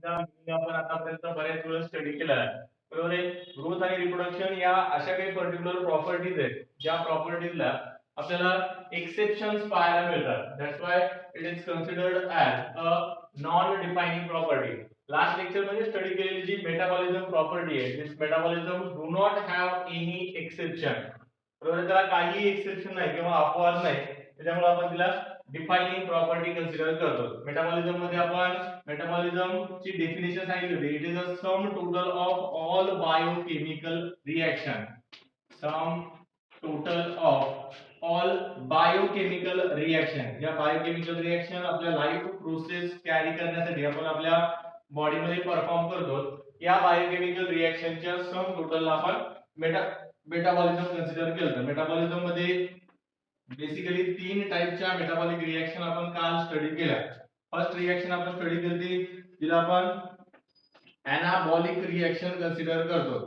आपण आतापर्यंत बऱ्याच वेळा स्टडी केला आहे. बरोबर आहे. ग्रोथ आणि रिप्रोडक्शन या अशा काही पर्टिक्युलर प्रॉपर्टीज आहेत ज्या प्रॉपर्टीजला आपल्याला एक्सेप्शन्स पाहायला मिळतात. That's why it is considered as a non defining property. Last lecture मध्ये स्टडी केलेली जी मेटाबॉलिझम प्रॉपर्टी आहे, this metabolism do not have any exception. बरोबर आहे. त्याला काही एक्सेप्शन नाही किंवा अपवाद नाही, त्याच्यामुळे आपण तिला डिफाइनिंग प्रॉपर्टी कन्सिडर करतो. मेटाबॉलिझम मध्ये आपण मेटाबॉलिझम ची डेफिनेशन सांगितली होती. It is a sum total of all biochemical reaction. Sum total of all biochemical reaction. या बायोकेमिकल रिएक्शन आपल्या लाईफ प्रोसेस कॅरी करण्यासाठी आपण आपल्या बॉडीमध्ये परफॉर्म करतो. या बायोकेमिकल रिएक्शनच्या सम टोटलला आपण मेटाबॉलिझम कन्सिडर केलं. मेटाबॉलिझम मध्ये बेसिकली तीन टाइपच्या मेटाबॉलिक रिएक्शन आपण काल स्टडी केल्या. फर्स्ट रिएक्शन आपण स्टडी केली जिला आपण एनाबॉलिक रिएक्शन कन्सिडर करतो.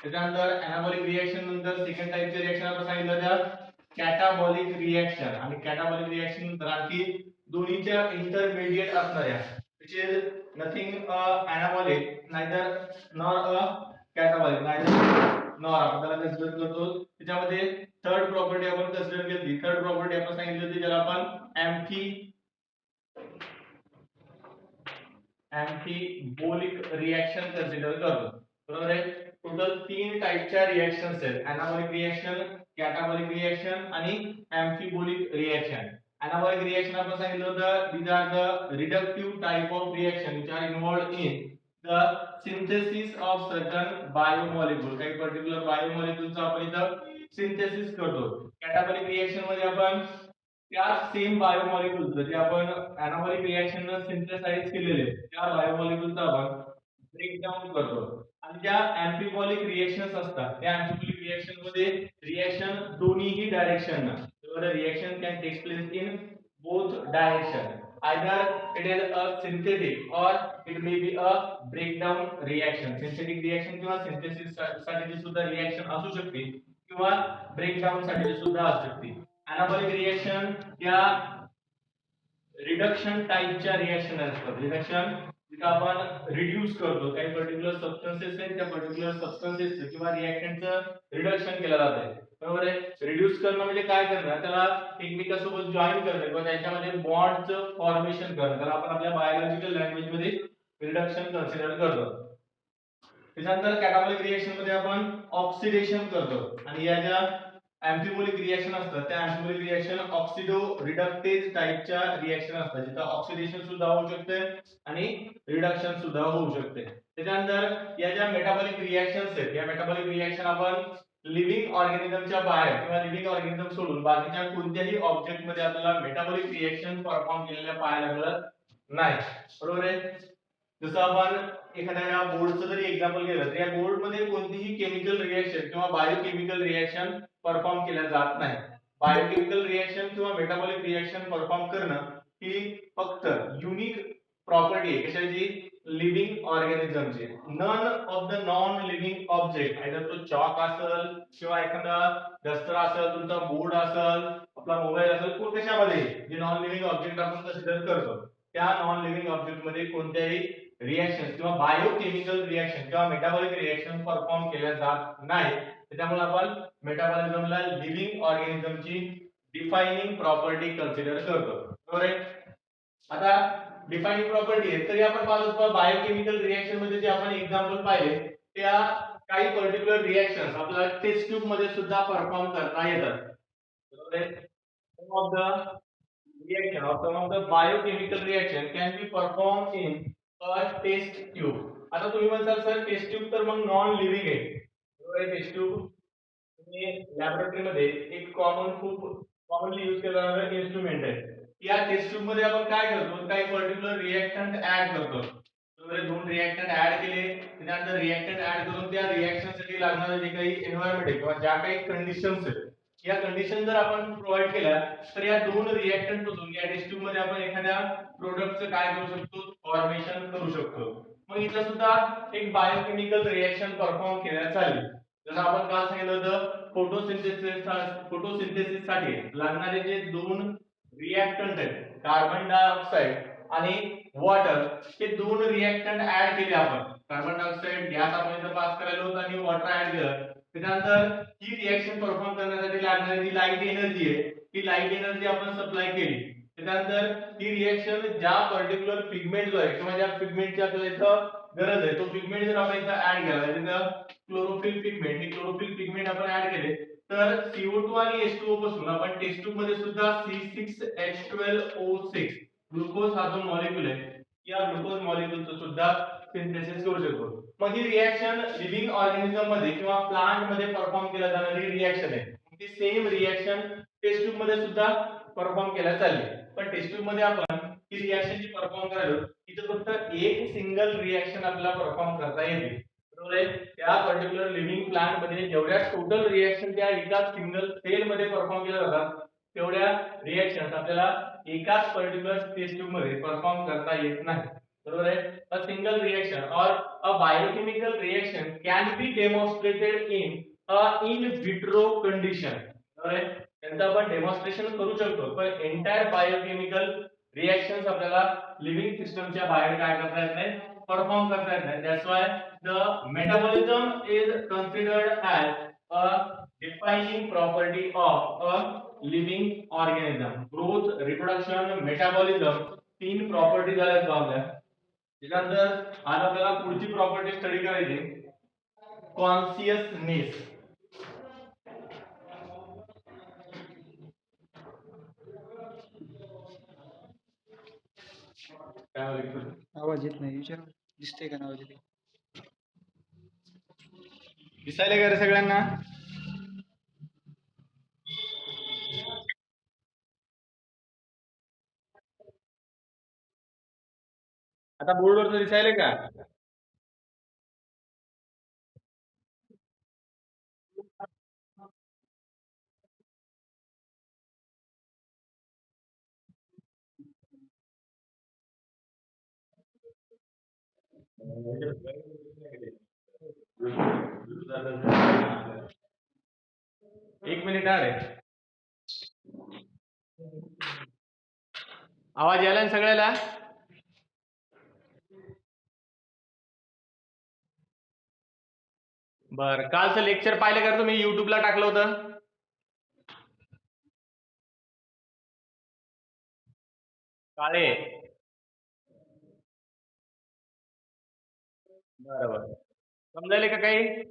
त्याच्यानंतर एनाबॉलिक रिएक्शन नंतर सेकंड टाइपचे रिएक्शन आपण सांगितलं त्या कॅटाबॉलिक रिएक्शन. आणि कॅटाबॉलिक रिएक्शन नंतर आणखी दोन्हीच्या इंटरमिडिएट असणाऱ्या which is nothing anabolic neither nor a catabolic neither nor आपण त्याला कन्सिडर करतो. त्याच्यामध्ये थर्ड प्रॉपर्टी आपण कन्सिडर केली. थर्ड प्रॉपर्टी आपण सांगितली होती ज्याला आपण एम्फीबोलिक रिएक्शन कन्सिडर करतो. बरोबर आहे. टोटल तीन टाइपच्या रिएक्शन्स आहेत. एनाबॉलिक रिएक्शन, कॅटाबॉलिक रिएक्शन आणि एम्फीबोलिक रिएक्शन. एनाबॉलिक रिएक्शन आपण सांगितलं होतं these are the reductive type of reaction which are involved in the synthesis of certain biomolecule. काही पर्टिक्युलर बायोमॉलिक्यूलचं आपण इथं सिंथेसिस करतो. कॅटाबॉलिक रिएक्शन मध्ये आपण त्या सेम बायोमॉलिक्यूल्स जे आपण एनाबॉलिक रिएक्शन ने सिंथेसाइज केलेले त्या बायोमॉलिक्यूलचा आपण ब्रेक डाउन करतो. आणि ज्या एम्फिबॉलिक रिएक्शन्स असतात त्या एम्फिबॉलिक रिएक्शन मध्ये रिएक्शन दोन्हीही डायरेक्शन ना reaction can take place in both direction. either it is a synthetic or it may be a breakdown reaction. synthetic reaction किंवा synthesis साठी सुद्धा रिएक्शन असू शकते किंवा ब्रेकडाउन साठी सुद्धा असू शकते. एनाबॉलिक रिएक्शन या रिडक्शन टाइपच्या रिएक्शन असतात. रिडक्शन जिथे आपण रिड्यूस करतो काही पर्टिक्युलर सबस्टन्सेस आहेत त्या पर्टिक्युलर सबस्टन्सेस किंवा रिएक्टंटचं रिडक्शन केलं जातं. बरोबर आहे. रिड्यूस करणं म्हणजे काय करणं, त्याला एकमेकांसोबत जॉईन करणं किंवा त्यांच्यामध्ये बॉन्डचं फॉर्मेशन करणं, त्याला आपण आपल्या बायोलॉजिकल लँग्वेज मध्ये रिडक्शन कन्सिडर करतो. त्याच्यानंतर कॅटाबॉलिक रिएक्शन मध्ये आपण ऑक्सिडेशन करतो. आणि या ज्या एम्फिबोलिक रिएक्शन असतात त्या एम्फिबोलिक रिएक्शन ऑक्सिडो रिडक्टेज टाइपच्या रिएक्शन असतात जिथे ऑक्सिडेशन सुद्धा होऊ शकते आणि रिडक्शन सुद्धा होऊ शकते. त्याच्यानंतर या ज्या मेटाबॉलिक रिएक्शन्स आहेत या मेटाबॉलिक रिएक्शन आपण लिव्हिंग ऑर्गॅनिझमच्या बाहेर किंवा लिव्हिंग ऑर्गॅनिझम सोडून बाकीच्या कोणत्याही ऑब्जेक्ट मध्ये आपल्याला मेटाबॉलिक रिएक्शन परफॉर्म केलेल्या पाहायला मिळत नाही. बरोबर आहे. जसं आपण एखाद्या बोर्डचं जरी एक्झाम्पल घेतलं तर या बोर्ड मध्ये कोणतीही केमिकल रिएक्शन किंवा बायोकेमिकल रिएक्शन परफॉर्म केल्या जात नाही. बायोकेमिकल रिएक्शन किंवा मेटाबॉलिक रिएक्शन परफॉर्म करणं ही फक्त युनिक प्रॉपर्टी आहे कशाची, लिव्हिंग ऑर्गॅनिझमची. None of the non living object either तो चॉक असेल किंवा एखादा डस्टर असेल, तुमचा बोर्ड असेल, आपला मोबाईल असेल, कोण कशामध्ये जे नॉन लिव्हिंग ऑब्जेक्ट आपण कन्सिडर करतो त्या नॉन लिव्हिंग ऑब्जेक्ट मध्ये कोणत्याही रिएक्शन किंवा बायोकेमिकल रिएक्शन किंवा मेटाबॉलिक रिएक्शन परफॉर्म केल्या जात नाही. त्यामुळे आपण मेटाबॉलिझमला लिव्हिंग ऑर्गॅनिझमची डिफाइनिंग प्रॉपर्टी कन्सिडर करतो. बरोबर आहे. आता डिफाइनिंग प्रॉपर्टी आहे तरी आपण पाहतो बायोकेमिकल रिएक्शन मध्ये जे आपण एक्झाम्पल पाहिले त्या काही पर्टिक्युलर रिएक्शन्स आपल्याला टेस्ट ट्यूब मध्ये सुद्धा परफॉर्म करता येतात. बरोबर आहे. some of the reaction or some of the biochemical reaction can be performed in a test tube. आता तुम्ही म्हणताल सर टेस्ट ट्यूब तर मग नॉन लिव्हिंग आहे. बरोबर आहे. टेस्ट ट्यूब तुम्ही लॅबोरेटरी मध्ये एक खूप कॉमनली यूज केला जाणारा इन्स्ट्रुमेंट आहे. या टेस्ट ट्यूब मध्ये आपण काय करतो, काही पर्टिक्युलर रिएक्टंट ऍड करतो. बरोबर आहे. दोन रिएक्टंट ऍड केले त्यानंतर रिएक्टंट ऍड करून त्या रिएक्शन साठी लागणारे जे काही एन्व्हायरमेंट आहे किंवा ज्या काही कंडिशन्स आहेत या कंडिशन जर आपण प्रोव्हाइड केल्या तर या दोन रिएक्टंट पासून या टेस्ट ट्यूब मध्ये आपण एखाद्या प्रोडक्टचं काय करू शकतो, फॉर्मेशन करू शकतो. मग इथं सुद्धा एक बायोकेमिकल रिएक्शन परफॉर्म केल्या चालेल. जसं आपण काल सांगितलं होतं फोटोसिंथेसिस साठी लागणारे जे दोन रिएक्टंट आहेत कार्बन डायऑक्साइड आणि वॉटर हे दोन रिएक्टंट ऍड केले आपण. कार्बन डायऑक्साइड गॅस आपण इथं पास करायला होतं आणि वॉटर ऍड केलं. त्यानंतर ही रिएक्शन परफॉर्म करण्यासाठी लागणारी जी लाईट एनर्जी आहे ही लाईट एनर्जी आपण सप्लाय केली. त्यानंतर ही रिएक्शन ज्या पर्टिक्युलर पिगमेंट जो आहे किंवा ज्या पिगमेंटची आपल्याला इथं गरज आहे तो पिगमेंट जर आपण इथं ऍड केला तिथं क्लोरोफिल पिगमेंट हे क्लोरोफिल पिगमेंट आपण ऍड केले तर CO2 आणि H2O पासून आपण टेस्ट ट्यूब मध्ये सुद्धा C6H12O6 ग्लुकोज हा जो मॉलिक्यूल आहे या ग्लुकोज मॉलिक्यूलचं सुद्धा सिंथेसिस करू शकतो. मग ही रिएक्शन लिव्हिंग ऑर्गॅनिझम मध्ये किंवा प्लांट मध्ये परफॉर्म केला जाणारी रिएक्शन आहे. ती सेम रिएक्शन टेस्ट ट्यूब मध्ये सुद्धा परफॉर्म केल्या चालली. पण टेस्ट ट्यूब मध्ये आपण ही रिएक्शन जी परफॉर्म करायलो इथं फक्त एक सिंगल रिएक्शन आपल्याला परफॉर्म करता येते. बरोबर आहे. त्या पर्टिक्युलर लिव्हिंग प्लांट मध्ये जेवढ्या टोटल रिएक्शन त्या एका सिंगल सेल मध्ये परफॉर्म केल्या जातात तेवढ्या रिएक्शन्स आपल्याला एकाच पर्टिक्युलर टेस्ट ट्यूब मध्ये परफॉर्म करता येत नाही. बरोबर आहे. अ सिंगल रिएक्शन और अ biochemical reaction can be demonstrated in in vitro condition. बरोबर आहे. त्यांचं आपण डेमॉन्स्ट्रेशन करू शकतो पण एंटायर बायोकेमिकल रिएक्शन्स आपल्याला लिव्हिंग सिस्टमच्या बाहेर काय करता येत नाही परफॉर्म करता येत नाही. That's why the metabolism is considered as a defining property of a living organism. Growth, reproduction, metabolism तीन प्रॉपर्टी झाल्यात आपल्या. त्यानंतर आज आपल्याला पुढची प्रॉपर्टी स्टडी करायची कॉन्शियसनेस. आवाज येत नाही विचार दिसते का आवाज येते दिसायला का रे सगळ्यांना? आता बोर्डवर दिसायला का? एक मिनिट आहे. आवाज यायला ना सगळ्याला? बर, कालचं लेक्चर पाहिलं का तुम्ही? युट्यूबला टाकलं होतं. काळे बरोबर समजायले का काही?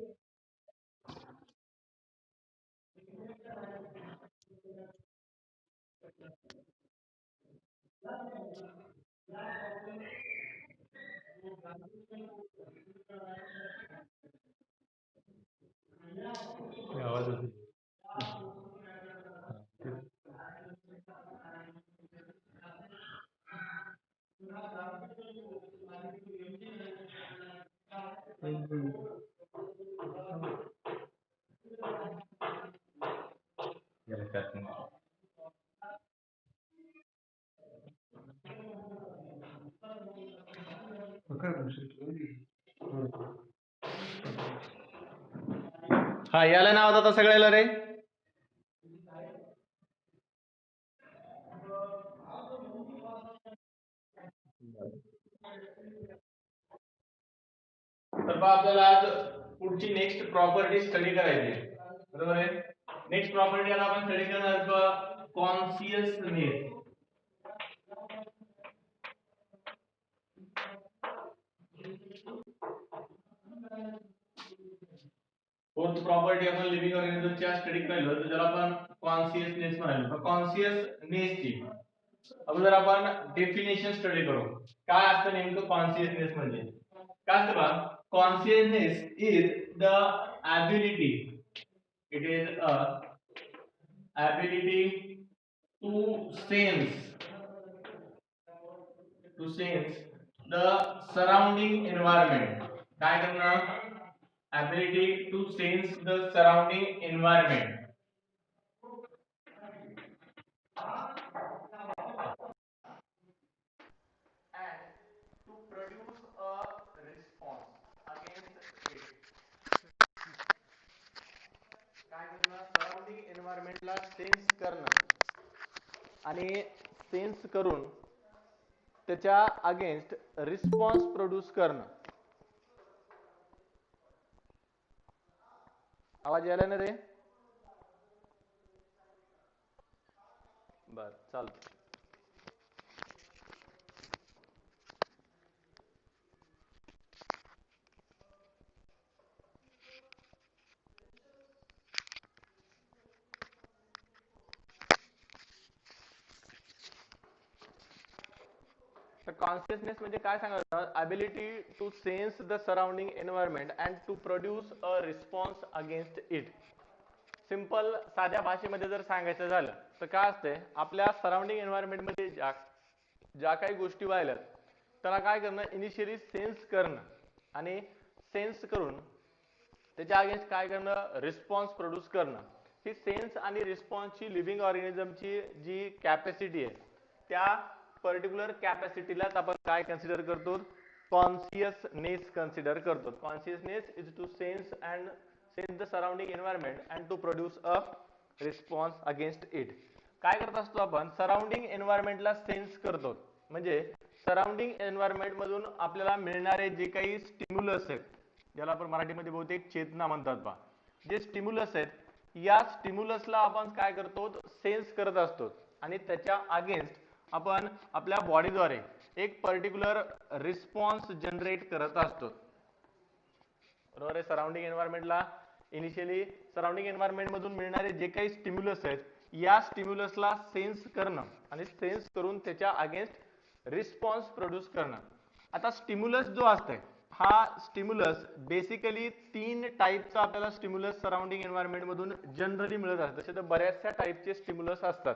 आवाज होती. हा याला नाव आता सगळ्याला रे. तर बा आपल्याला आज पुढची नेक्स्ट प्रॉपर्टी स्टडी करायची. बरोबर आहे. नेक्स्ट प्रॉपर्टी आता आपण स्टडी करणार कॉन्शियसनेस. फोर्थ प्रॉपर्टी आपण लिव्हिंग ऑर्गॅनिझमच्या स्टडी करायलो तर त्याला आपण कॉन्शियसनेस म्हणालो. कॉन्शियसनेसची अगोदर आपण डेफिनेशन स्टडी करू. काय असतं नेमकं कॉन्शियसनेस म्हणजे? काय असतं बा? Consciousness is the ability, it is a ability to sense the surrounding environment. काय करणं? ability to sense the surrounding environment and to produce a response against it. काय करणं? सराउंडिंग एन्व्हायरमेंटला सेन्स करणं आणि सेन्स करून त्याच्या अगेन्स्ट रिस्पॉन्स प्रोड्यूस करणं. आवाज यायला ना रे? बर चालतं. तर कॉन्शियसनेस म्हणजे काय सांगायचं? Ability to sense the surrounding environment and to produce a response against it. Simple साध्या भाषेमध्ये जर सांगायचं झालं तर काय असते, आपल्या सराउंडिंग एन्व्हायरमेंटमध्ये ज्या काही गोष्टी व्हायला त्याला काय करणं, इनिशियली सेन्स करणं आणि सेन्स करून त्याच्या अगेन्स्ट काय करणं, रिस्पॉन्स प्रोड्यूस करणं. ही सेन्स आणि रिस्पॉन्सची लिव्हिंग ऑर्गॅनिझमची जी कॅपॅसिटी आहे त्या पर्टिक्युलर कॅपॅसिटीलाच आपण काय कन्सिडर करतो, कॉन्शियसनेस कन्सिडर करतो. Consciousness is to sense and sense the surrounding environment and to produce a response against it. काय करत असतो आपण, सराउंडिंग एन्व्हायरमेंटला सेन्स करतो. म्हणजे सराउंडिंग एन्व्हायरमेंट मधून आपल्याला मिळणारे जे काही स्टिम्युलस आहेत, ज्याला आपण मराठीमध्ये बहुतेक चेतना म्हणतात पहा, जे स्टिम्युलस आहेत, या स्टिम्युलसला आपण काय करतो, सेन्स करत असतो आणि त्याच्या अगेन्स्ट आपण आपल्या बॉडीद्वारे एक पर्टिक्युलर रिस्पॉन्स जनरेट करत असतो. बरोबर आहे. सराउंडिंग एन्व्हायरमेंटला इनिशियली सराउंडिंग एन्व्हायरमेंट मधून मिळणारे जे काही स्टिम्युलस आहेत, या स्टिम्युलसला सेन्स करणं आणि सेन्स करून त्याच्या अगेन्स्ट रिस्पॉन्स प्रोड्यूस करणं. आता स्टिम्युलस जो असतंय, हा स्टिम्युलस बेसिकली 3 टाईपचा आपल्याला स्टिम्युलस सराउंडिंग एन्व्हायरमेंट मधून जनरली मिळत असतात. तसे तर बऱ्याचशा टाईपचे स्टिम्युलस असतात,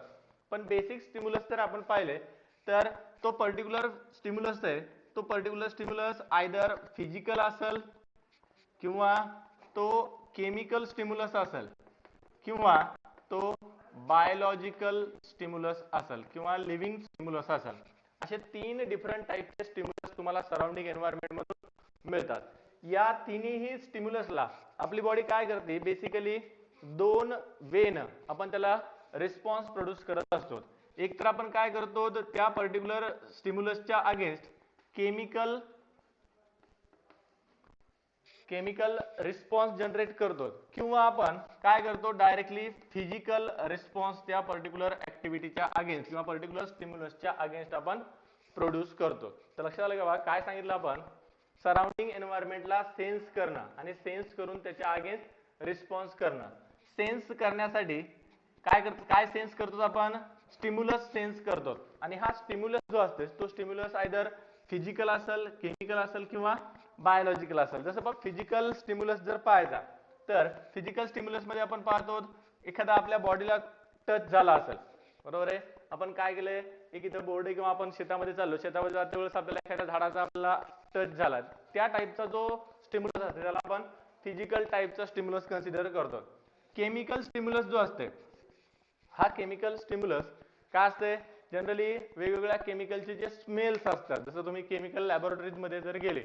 पण बेसिक स्टिम्युलस जर आपण पाहिले तर तो पर्टिक्युलर स्टिम्युलस आहे, तो पर्टिक्युलर स्टिम्युलस आयदर फिजिकल असेल किंवा तो केमिकल स्टिम्युलस असेल किंवा तो बायोलॉजिकल स्टिम्युलस असेल किंवा लिव्हिंग स्टिम्युलस असेल. असे 3 डिफरंट टाईपचे स्टिम्युलस तुम्हाला सराउंडिंग एन्व्हायरमेंट मधून मिळतात. या तिन्ही स्टिम्युलसला आपली बॉडी काय करते, बेसिकली 2 वेनं आपण त्याला रिस्पॉन्स प्रोड्यूस करत असतो. एक तर आपण काय करतो, त्या पर्टिक्युलर स्टिम्युलसच्या अगेन्स्ट केमिकल रिस्पॉन्स जनरेट करतो किंवा आपण काय करतो, डायरेक्टली फिजिकल रिस्पॉन्स त्या पर्टिक्युलर ऍक्टिव्हिटीच्या अगेन्स्ट किंवा पर्टिक्युलर स्टिम्युलसच्या अगेन्स्ट आपण प्रोड्यूस करतो. तर लक्षात आलं का, काय सांगितलं आपण, सराउंडिंग एन्व्हायरमेंटला सेन्स करणं आणि सेन्स करून त्याच्या अगेन्स्ट रिस्पॉन्स करणं. सेन्स करण्यासाठी काय सेन्स करतो आपण, स्टिम्युलस सेन्स करतो आणि हा स्टिम्युलस जो असतो तो स्टिम्युलस आयदर फिजिकल असेल, केमिकल असेल किंवा बायोलॉजिकल असेल. जसं बघ, फिजिकल स्टिम्युलस जर पाहायचा तर फिजिकल स्टिम्युलस मध्ये आपण पाहतो एखादा आपल्या बॉडीला टच झाला असेल, बरोबर आहे, आपण काय केलंय, एक इथं बोर्ड आहे किंवा आपण शेतामध्ये चाललो, शेतामध्ये जाते वेळेस आपल्याला एखाद्या झाडाचा आपल्याला टच झाला, त्या टाईपचा जो स्टिम्युलस असते त्याला आपण फिजिकल टाईपचा स्टिम्युलस कन्सिडर करतो. केमिकल स्टिम्युलस जो असते, हा केमिकल स्टिम्युलस काय असते, जनरली वेगवेगळ्या केमिकलचे जे स्मेल्स असतात, जसं तुम्ही केमिकल लॅबोरेटरीज मध्ये जर गेले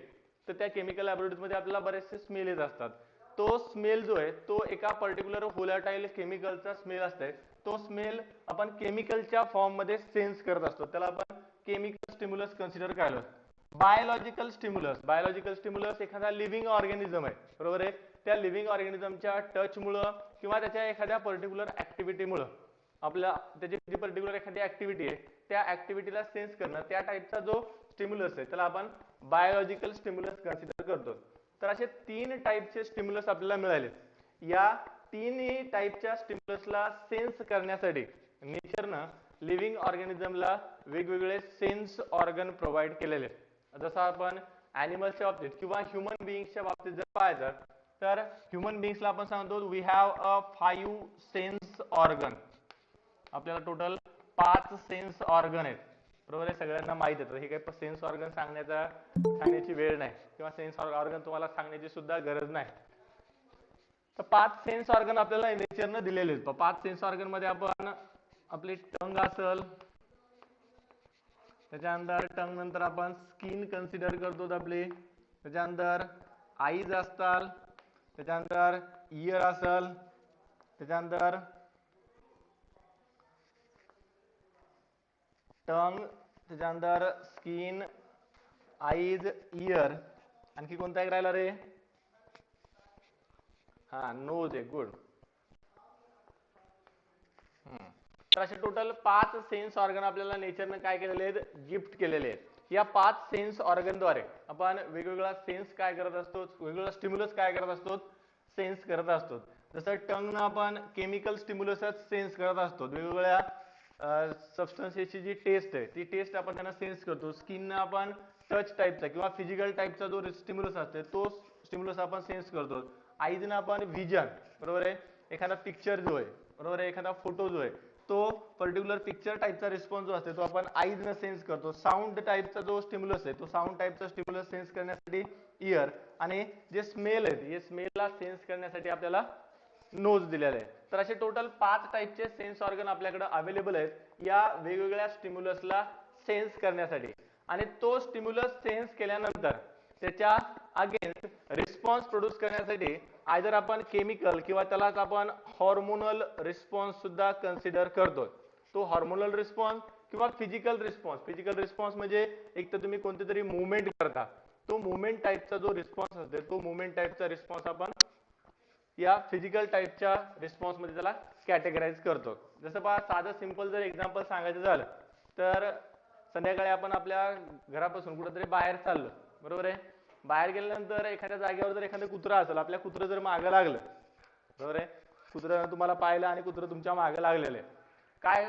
तर त्या केमिकल लॅबोरेटरीज मध्ये आपल्याला बरेचसे स्मेल येत असतात. तो स्मेल जो आहे तो एका पर्टिक्युलर व्होलॅटाईल केमिकलचा स्मेल असते. तो स्मेल आपण केमिकलच्या फॉर्म मध्ये सेन्स करत असतो, त्याला आपण केमिकल स्टिम्युलस कन्सिडर करायला. बायोलॉजिकल स्टिम्युलस एखादा लिव्हिंग ऑर्गॅनिझम आहे, बरोबर आहे, त्या लिव्हिंग ऑर्गॅनिझमच्या टचमुळं किंवा त्याच्या एखाद्या पर्टिक्युलर ऍक्टिव्हिटीमुळं आपल्या त्याची जी पर्टिक्युलर एखादी ऍक्टिव्हिटी आहे त्या ऍक्टिव्हिटीला सेन्स करणं, त्या टाईपचा जो स्टिम्युलस आहे त्याला आपण बायोलॉजिकल स्टिम्युलस कन्सिडर करतो. तर असे 3 टाईपचे स्टिम्युलस आपल्याला मिळाले. या 3ही टाईपच्या स्टिम्युलसला सेन्स करण्यासाठी नेचरनं लिव्हिंग ऑर्गॅनिझमला वेगवेगळे सेन्स ऑर्गन प्रोव्हाइड केलेले. जसं आपण ॲनिमल्सच्या बाबतीत किंवा ह्युमन बिईंग्सच्या बाबतीत जर पाहायचं तर ह्युमन बिईंग्सला आपण सांगतो we have a 5 sense organ. आपल्याला टोटल 5 सेन्स ऑर्गन आहेत, बरोबर आहे, सगळ्यांना माहित आहे. हे काही सेन्स ऑर्गन सांगण्याची वेळ नाही किंवा सेन्स ऑर्गन तुम्हाला सांगण्याची सुद्धा गरज नाही. तर 5 सेन्स ऑर्गन आपल्याला नेचरनं दिलेले आहेत. 5 सेन्स ऑर्गन मध्ये आपण आपली टंग असेल, त्याच्यानंतर टंग नंतर आपण स्किन कन्सिडर करतो आपली, त्याच्यानंतर आईज असतात, त्याच्यानंतर इयर असेल, त्याच्यानंतर टंग, त्याच्यानंतर स्किन, आईज, इयर, आणखी कोणता एक राहिला रे? हा, नोज आहे. गुड. तर असे टोटल 5 सेन्स ऑर्गन आपल्याला नेचरने काय केलेले आहेत? गिफ्ट केलेले आहेत. या 5 सेन्स ऑर्गनद्वारे आपण वेगवेगळा सेन्स काय करत असतो? वेगवेगळा स्टिम्युलस काय करत असतो? सेन्स करत असतो. जसं टंगनं आपण केमिकल स्टिम्युलसच सेन्स करत असतो. वेगवेगळ्या सबस्टन्सेसची जी टेस्ट आहे ती टेस्ट आपण त्यांना सेन्स करतो. स्किननं आपण टच टाईपचा किंवा फिजिकल टाईपचा जो स्टिम्युलस असते तो स्टिम्युलस आपण सेन्स करतो. आईजनं आपण व्हिजन, बरोबर आहे, एखादा पिक्चर जो आहे, बरोबर आहे, एखादा फोटो जो आहे तो पर्टिक्युलर पिक्चर टाईपचा रिस्पॉन्स जो असतो तो आपण आईजनं सेन्स करतो. साऊंड टाईपचा जो स्टिम्युलस आहे तो साऊंड टाईपचा स्टिम्युलस सेन्स करण्यासाठी इयर, आणि जे स्मेल आहे हे स्मेलला सेन्स करण्यासाठी आपल्याला नोज दिलेला आहे. तर असे टोटल 5 टाईपचे सेन्स ऑर्गन आपल्याकडे अवेलेबल आहेत या वेगवेगळ्या स्टिम्युलसला सेन्स करण्यासाठी. आणि तो स्टिम्युलस सेन्स केल्यानंतर त्याच्या अगेन्स्ट रिस्पॉन्स प्रोड्यूस करण्यासाठी आयदर आपण केमिकल किंवा त्यालाच आपण हॉर्मोनल रिस्पॉन्स सुद्धा कन्सिडर करतो. तो हॉर्मोनल रिस्पॉन्स किंवा फिजिकल रिस्पॉन्स. फिजिकल रिस्पॉन्स म्हणजे एक तर तुम्ही कोणती तरी मुवमेंट करता, तो मुवमेंट टाईपचा जो रिस्पॉन्स असतो तो मुवमेंट टाईपचा रिस्पॉन्स आपण या फिजिकल टाईपच्या रिस्पॉन्स मध्ये त्याला कॅटेगराइज करतो. जसं पहा, साधं सिंपल जर एक्झाम्पल सांगायचं झालं तर संध्याकाळी आपण आपल्या घरापासून कुठेतरी बाहेर चाललो, बरोबर आहे. बाहेर गेल्यानंतर एखाद्या जागेवर जर एखादं कुत्रं असेल, आपल्या कुत्रं जर मागं लागलं, बरोबर आहे, कुत्रं तुम्हाला पाहिलं आणि कुत्रं तुमच्या मागं लागलेलं आहे, काय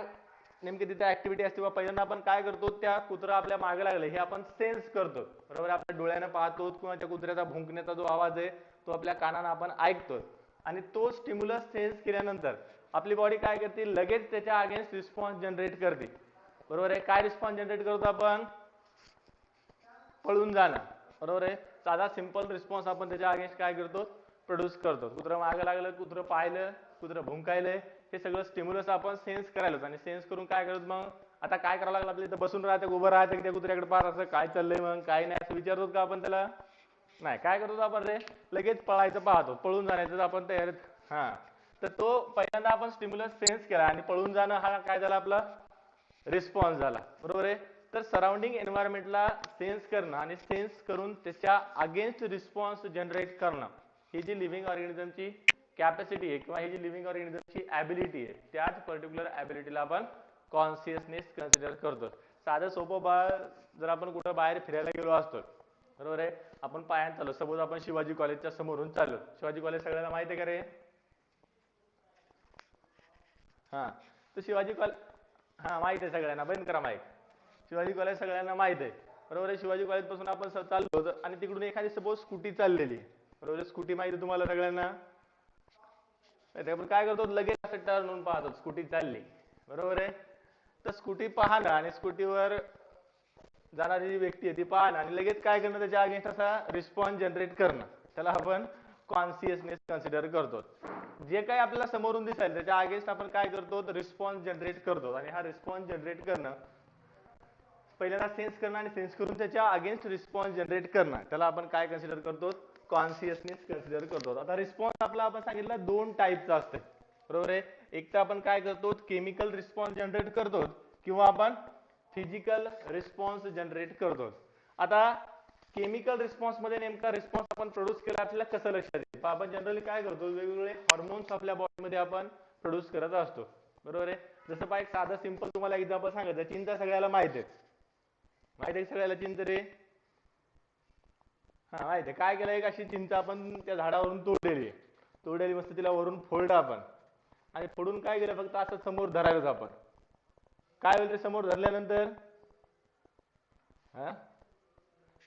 नेमकी तिथे ऍक्टिव्हिटी असते? किंवा पहिल्यांदा आपण काय करतो? त्या कुत्रं आपल्या मागे लागले हे आपण सेन्स करतो, बरोबर. आपल्या डोळ्याने पाहतो किंवा त्या कुत्र्याचा भुंकण्याचा जो आवाज आहे तो आपल्या कानाने आपण ऐकतो. आणि तो स्टिम्युलस सेन्स केल्यानंतर आपली बॉडी काय करते? लगेच त्याच्या अगेन्स्ट रिस्पॉन्स जनरेट करते, बरोबर आहे. काय रिस्पॉन्स जनरेट करतो आपण? पळून जाणं, बरोबर आहे. साधा सिंपल रिस्पॉन्स आपण त्याच्या अगेन्स्ट काय करतो? प्रोड्यूस करतो. कुत्रं मागं लागलं, कुत्रं पाहिलं, कुत्रं भुंकायलंय, हे सगळं स्टिम्युलस आपण सेन्स करायला. आणि सेन्स करून काय करतो मग? आता काय करावं लागलं? आपल्या इथं बसून राहतं, उभं राहतं, त्या कुत्र्याकडे पाहत असं काय चाललंय मग काय नाही असं विचारतो का आपण त्याला? नाही. काय करतो आपण रे? लगेच पळायचं पाहतो, पळून जाण्याचं आपण तयार. हा, तर तो पहिल्यांदा आपण स्टिम्युलस सेन्स केला आणि पळून जाणं हा काय झाला? आपला रिस्पॉन्स झाला, बरोबर आहे. तर सराउंडिंग एन्व्हायरमेंटला सेन्स करणं आणि सेन्स करून त्याच्या अगेन्स्ट रिस्पॉन्स जनरेट करणं ही जी लिव्हिंग ऑर्गॅनिझमची कॅपॅसिटी आहे किंवा ही जी लिव्हिंग ऑर्गॅनिझमची ॲबिलिटी आहे त्याच पर्टिक्युलर ॲबिलिटीला आपण कॉन्शियसनेस कन्सिडर करतो. साधं सोपं बाळ, जर आपण कुठं बाहेर फिरायला गेलो असतो, बरोबर आहे, आपण पायाने चाललो, सपोज आपण शिवाजी कॉलेजच्या समोरून चाललो. शिवाजी कॉलेज सगळ्यांना माहिती आहे का रे? हा, तर शिवाजी कॉलेज, हा माहित आहे सगळ्यांना, बंद करा माईक. शिवाजी कॉलेज सगळ्यांना माहित आहे, बरोबर आहे. शिवाजी कॉलेज पासून आपण चाललो होतो आणि तिकडून एखादी सपोज स्कूटी चाललेली, बरोबर आहे. स्कूटी माहिती आहे तुम्हाला सगळ्यांना? आपण काय करतो? लगेच असं टर्न होऊन पाहतो स्कूटी चालली, बरोबर आहे. तर स्कूटी पाहणं आणि स्कूटीवर जाणारी जी व्यक्ती आहे ती पाहणं आणि लगेच काय करणं? त्याच्या अगेन्स्ट असा रिस्पॉन्स जनरेट करणं, त्याला आपण कॉन्शियसनेस कन्सिडर करतो. जे काही आपल्याला समोरून दिसेल त्याच्या अगेन्स्ट आपण काय करतो? रिस्पॉन्स जनरेट करतो. आणि हा रिस्पॉन्स जनरेट करणं, पहिल्यांदा सेन्स करणं आणि सेन्स करून त्याच्या अगेन्स्ट रिस्पॉन्स जनरेट करणं, त्याला आपण काय कन्सिडर करतो? कॉन्शियसनेस कन्सिडर करतो. आता रिस्पॉन्स आपला आपण सांगितलं 2 टाईपचा असते, बरोबर आहे. एक तर आपण काय करतो? केमिकल रिस्पॉन्स जनरेट करतो किंवा आपण फिजिकल रिस्पॉन्स जनरेट करतो. आता केमिकल रिस्पॉन्स मध्ये नेमका रिस्पॉन्स आपण प्रोड्यूस केला आपल्याला कसं लक्षात येईल? आपण जनरली काय करतो? वेगवेगळे हॉर्मोन्स आपल्या बॉडीमध्ये आपण प्रोड्यूस करत असतो, बरोबर आहे. जसं पहा, एक साधं सिंपल तुम्हाला एक्झाम्पल सांगायचं, चिंता सगळ्याला माहित आहे, माहित आहे सगळ्याला चिंच रे? हा, माहित आहे. काय केलं? एक अशी चिंच आपण त्या झाडावरून तोडलेली मस्त तिला वरून फोडलं आपण आणि फोडून काय केलं? फक्त असं समोर धरायचं आपण. काय होईल ते समोर धरल्यानंतर? हा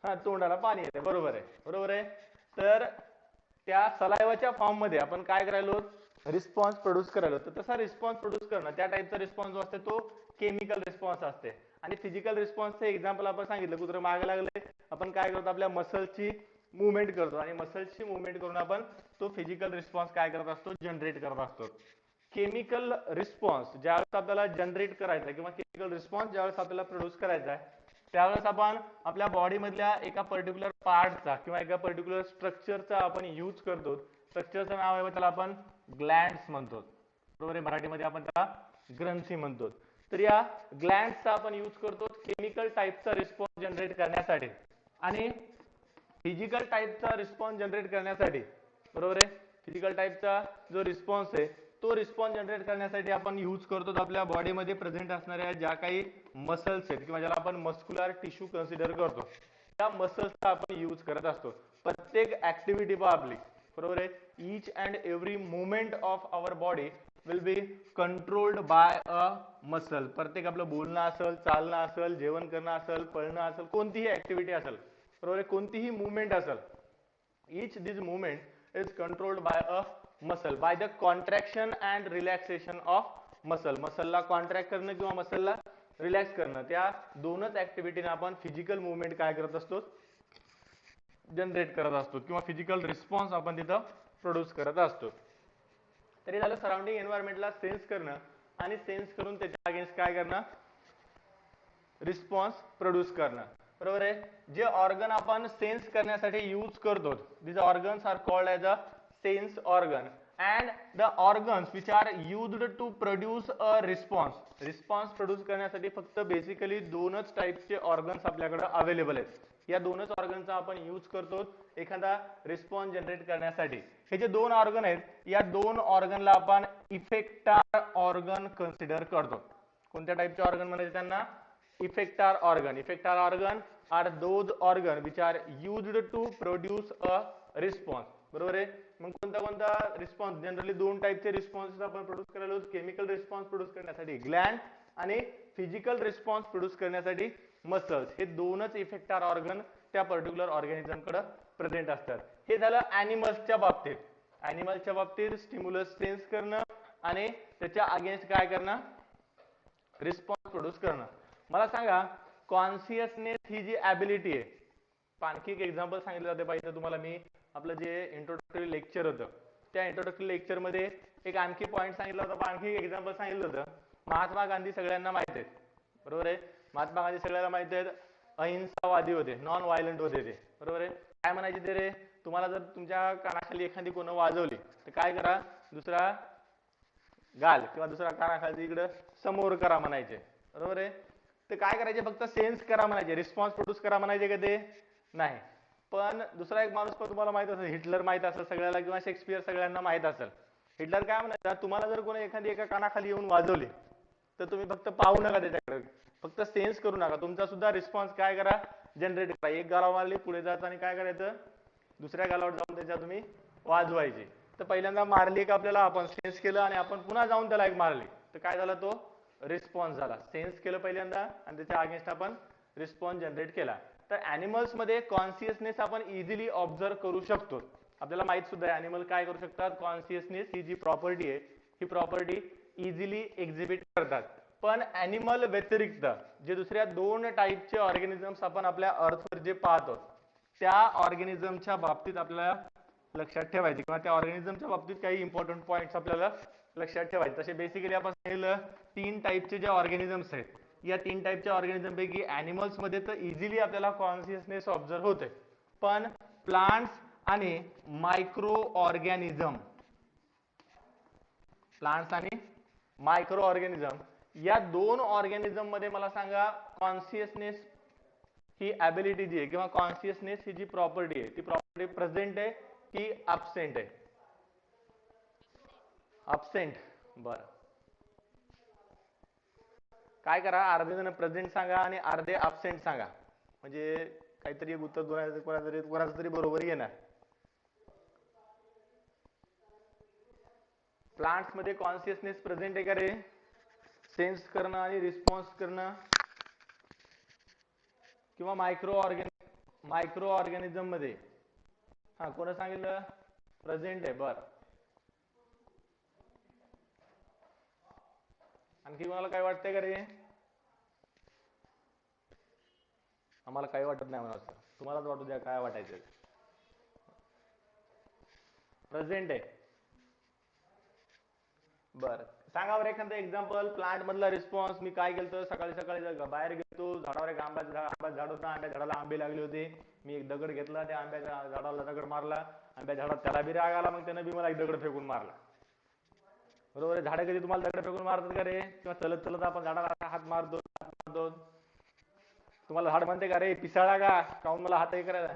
हा, तोंडाला पाणी येते, बरोबर आहे, बरोबर आहे. तर त्या सलायवाच्या फॉर्म मध्ये आपण काय करायलो? Response produce करायलो. तर तसा रिस्पॉन्स प्रोड्यूस करणं, त्या टाईपचा रिस्पॉन्स जो असतो तो केमिकल रिस्पॉन्स असते. आणि फिजिकल रिस्पॉन्सचं एक्झाम्पल आपण सांगितलं, कुत्रं मागे लागले, आपण काय करतो? आपल्या मसल्सची मुवमेंट करतो आणि मसल्सची मुवमेंट करून आपण तो फिजिकल रिस्पॉन्स काय करत असतो? जनरेट करत असतो. केमिकल रिस्पॉन्स ज्यावेळेस आपल्याला जनरेट करायचा किंवा केमिकल रिस्पॉन्स ज्यावेळेस आपल्याला प्रोड्यूस करायचा आहे त्यावेळेस आपण आपल्या बॉडी मधल्या एका पर्टिक्युलर पार्टचा किंवा एका पर्टिक्युलर स्ट्रक्चरचा आपण यूज करतो. स्ट्रक्चरचं नाव आहे त्याला आपण ग्लँड्स म्हणतो, बरोबर आहे. मराठीमध्ये आपण त्याला ग्रंथी म्हणतो. तर या ग्लँड्सचा आपण यूज करतो केमिकल टाईपचा रिस्पॉन्स जनरेट करण्यासाठी आणि फिजिकल टाईपचा रिस्पॉन्स जनरेट करण्यासाठी, बरोबर आहे. फिजिकल टाईपचा जो रिस्पॉन्स आहे तो रिस्पॉन्स जनरेट करण्यासाठी आपण यूज करतो आपल्या बॉडीमध्ये प्रेझेंट असणाऱ्या ज्या काही मसल्स आहेत किंवा ज्याला आपण मस्क्युलर टिश्यू कन्सिडर करतो त्या मसल्सचा आपण यूज करत असतो प्रत्येक ऍक्टिव्हिटी आपली, बरोबर आहे. Each and every movement of our body will be controlled by a muscle. प्रत्येक आपलं बोलणं असेल, चालणं असेल, जेवण करणं असेल, पळणं असेल, कोणतीही ऍक्टिव्हिटी असेल, बरोबर आहे, कोणतीही मुवमेंट असेल, each this movement is controlled by a muscle by the contraction and relaxation of muscle. मसलला कॉन्ट्रॅक्ट करणं किंवा मसलला रिलॅक्स करणं, त्या दोनच ऍक्टिव्हिटीने आपण फिजिकल मुवमेंट काय करत असतो, जनरेट करत असतो किंवा फिजिकल रिस्पॉन्स आपण तिथं प्रोड्यूस करत असतो. तरी झालं सराउंडिंग एन्व्हायरमेंटला सेन्स करणं आणि सेन्स करून त्याच्या अगेन्स्ट काय करणं, रिस्पॉन्स प्रोड्यूस करणं, बरोबर आहे. जे ऑर्गन आपण सेन्स करण्यासाठी यूज करतो, these organs are called as a sense organ and the organs which are used to produce a response. Response produce करण्यासाठी फक्त बेसिकली दोनच टाईपचे ऑर्गन्स आपल्याकडे अवेलेबल आहेत. या दोनच ऑर्गनचा आपण यूज करतो एखादा रिस्पॉन्स जनरेट करण्यासाठी. हे जे दोन ऑर्गन आहेत या दोन ऑर्गनला आपण इफेक्टर ऑर्गन कन्सिडर करतो. कोणत्या टाईपचे ऑर्गन म्हणायचे त्यांना, effector organ. Effector organ are those organ which are used to produce a response, बरोबर आहे. मग कोणता कोणता रिस्पॉन्स, जनरली दोन टाईपचे रिस्पॉन्स आपण प्रोड्यूस करायला, केमिकल रिस्पॉन्स प्रोड्यूस करण्यासाठी ग्लँड आणि फिजिकल रिस्पॉन्स प्रोड्यूस करण्यासाठी मसल्स. हे दोनच इफेक्टर ऑर्गन त्या पर्टिक्युलर ऑर्गॅनिझम कडे प्रेझेंट असतात. हे झालं ॲनिमल्सच्या बाबतीत. ॲनिमल्सच्या बाबतीत स्टिम्युलस सेन्स करणं आणि त्याच्या अगेन्स्ट काय करणं, रिस्पॉन्स प्रोड्यूस करणं. मला सांगा कॉन्शियसनेस ही जी ॲबिलिटी आहे, आणखी एक एक्झाम्पल सांगितलं जाते पाहिजे तुम्हाला. मी आपलं जे इंट्रोडक्टरी लेक्चर होतं त्या इंट्रोडक्टरी लेक्चर मध्ये एक आणखी पॉईंट सांगितलं होतं, आणखी एक एक्झाम्पल सांगितलं होतं. महात्मा गांधी सगळ्यांना माहित आहेत, बरोबर आहे. महात्मा गांधी सगळ्यांना माहित आहेत, अहिंसावादी होते, नॉन व्हायलंट होते ते, बरोबर आहे. काय म्हणायचे ते रे, तुम्हाला जर तुमच्या कानाखाली एखादी कोण वाजवली तर काय करा, दुसरा गाल किंवा दुसरा कानाखाली इकडं समोर करा म्हणायचे, बरोबर आहे. ते काय करायचे, फक्त सेन्स करा म्हणायचे, रिस्पॉन्स प्रोड्यूस करा म्हणायचे का ते नाही. पण दुसरा एक माणूस पण तुम्हाला माहित असेल, हिटलर माहित असेल सगळ्याला किंवा शेक्सपियर सगळ्यांना माहित असेल. हिटलर काय म्हणायचा, तुम्हाला जर कोणी एखादी एका कानाखाली येऊन वाजवली तर तुम्ही फक्त पाहू नका त्याच्याकडे, फक्त सेन्स करू नका, तुमचा सुद्धा रिस्पॉन्स काय करा, जनरेट करा. एक गाला मारली पुढे जायचं आणि काय करायचं, दुसऱ्या गालावर जाऊन त्याच्या तुम्ही वाजवायची. तर पहिल्यांदा मारली का आपल्याला, आपण सेन्स केलं आणि आपण पुन्हा जाऊन त्याला एक मारली तर काय झाला, तो रिस्पॉन्स झाला. सेन्स केलं पहिल्यांदा आणि त्याच्या अगेन्स्ट आपण रिस्पॉन्स जनरेट केला. तर ॲनिमल्स मध्ये कॉन्शियसनेस आपण इझिली ऑब्झर्व करू शकतो. आपल्याला माहित सुद्धा आहे ॲनिमल काय करू शकतात, कॉन्शियसनेस ही जी प्रॉपर्टी आहे ही प्रॉपर्टी इझिली एक्झिबिट करतात. पण ॲनिमल व्यतिरिक्त जे दुसऱ्या दोन टाईपचे ऑर्गॅनिझम्स आपण आपल्या अर्थवर जे पाहतो त्या ऑर्गॅनिझमच्या बाबतीत आपल्याला लक्षात ठेवायचे किंवा त्या ऑर्गॅनिझमच्या बाबतीत काही इम्पॉर्टंट पॉईंट्स आपल्याला लक्षात ठेवायचे. तसे बेसिकली आपण सांगितलं तीन टाईपचे जे ऑर्गॅनिझम्स आहेत, या तीन टाईपच्या ऑर्गॅनिझम पैकी ॲनिमल्स मध्ये तर इझिली आपल्याला कॉन्शियसनेस ऑब्झर्व होते. पण प्लांट्स आणि मायक्रो ऑर्गॅनिझम, प्लांट्स आणि मायक्रो ऑर्गॅनिझम या दोन ऑर्गॅनिझम मध्ये मला सांगा कॉन्शियसनेस ही ॲबिलिटी जी आहे किंवा कॉन्शियसनेस ही जी प्रॉपर्टी आहे ती प्रॉपर्टी प्रेझेंट आहे की अबसेंट आहे, अबसेंट. बरं, काय करा, अर्धे जण प्रेझेंट सांगा आणि अर्धे अबसेंट सांगा, म्हणजे काहीतरी एक उत्तर कोणाचं तरी बरोबर येणार. प्लांट्स मध्ये कॉन्शियसनेस प्रेझेंट आहे का रे, सेन्स करणं आणि रिस्पॉन्स करणं, किंवा मायक्रो ऑर्गॅनिझम मध्ये, हा कोण सांगितलं प्रेझेंट आहे. बरं, आणखी कोणाला काय वाटतंय का रे, आम्हाला काही वाटत नाही म्हणा, तुम्हालाच वाटू द्या काय वाटायचं. प्रेझेंट आहे. बरं, सांगा बरं एखादं एक्झाम्पल प्लांट मधला रिस्पॉन्स. मी काय केलं, सकाळी सकाळी बाहेर गेलो, झाडावर एक आंब्याचं झाड होता, आंब्या झाडाला आंबे लागले होते, मी एक दगड घेतला, त्या आंब्याच्या झाडाला दगड मारला, आंब्या झाडात त्याला बी राग आला, मग त्यानं बी मला एक दगड फेकून मारला, बरोबर आहे. झाडं कधी तुम्हाला दगड फेकून मारतात का रे? किंवा चलत चलत आपण झाडाला हात मारतो. तुम्हाला झाड म्हणते का रे पिसाळा का काऊन मला हात हे करायला?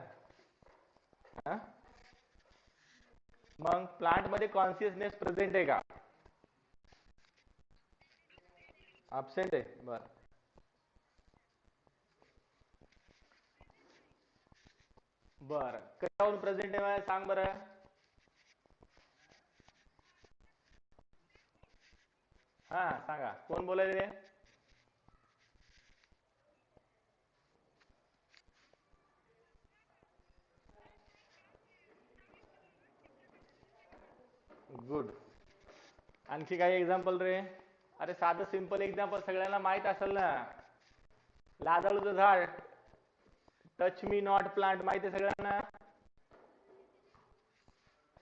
हा? मग प्लांट मध्ये कॉन्शियसनेस प्रेझेंट आहे का? अब्सेंट आहे. बर, बर, कशावरून प्रेझेंट आहे सांग बरं. हा सांगा, कोण बोलायले? गुड. आणखी काही एक्झाम्पल रे? अरे साधं सिंपल एक्झाम्पल सगळ्यांना माहित असेल ना. लाजाळूचं झाड, टच मी नॉट प्लांट, माहिती आहे सगळ्यांना.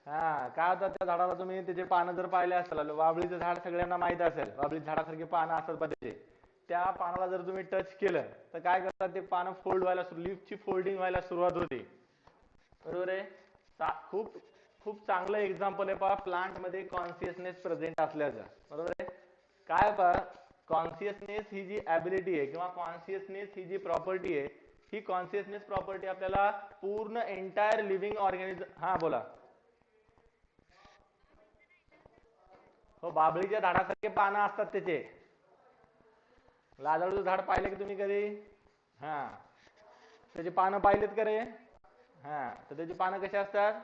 हा, काय होतं त्या झाडाला, तुम्ही त्याचे पानं जर पाहिले असेल, वाबळीचं झाड सगळ्यांना माहित असेल, वाबळी झाडासारखी पानं असतात त्याचे. त्या पानाला जर तुम्ही टच केलं तर काय करतात ते पानं फोल्ड व्हायला, लीफची फोल्डिंग व्हायला सुरुवात होते. बरोबर आहे. खूप खूप चांगलं एक्झाम्पल आहे पहा प्लांट मध्ये कॉन्शियसनेस प्रेझेंट असल्याचं. बरोबर आहे. काय पहा, कॉन्शियसनेस ही जी ऍबिलिटी आहे किंवा कॉन्शियसनेस ही जी प्रॉपर्टी आहे, ही कॉन्शियसनेस प्रॉपर्टी आपल्याला पूर्ण एंटायर लिव्हिंग ऑर्गॅनिझम. हा बोला. हो, बाभळीच्या झाडासारखे पानं असतात त्याचे. लाजाळूचं झाड पाहिले की तुम्ही कधी? हा, त्याचे पानं पाहिलेत का रे? हा, तर त्याची पानं कशी असतात?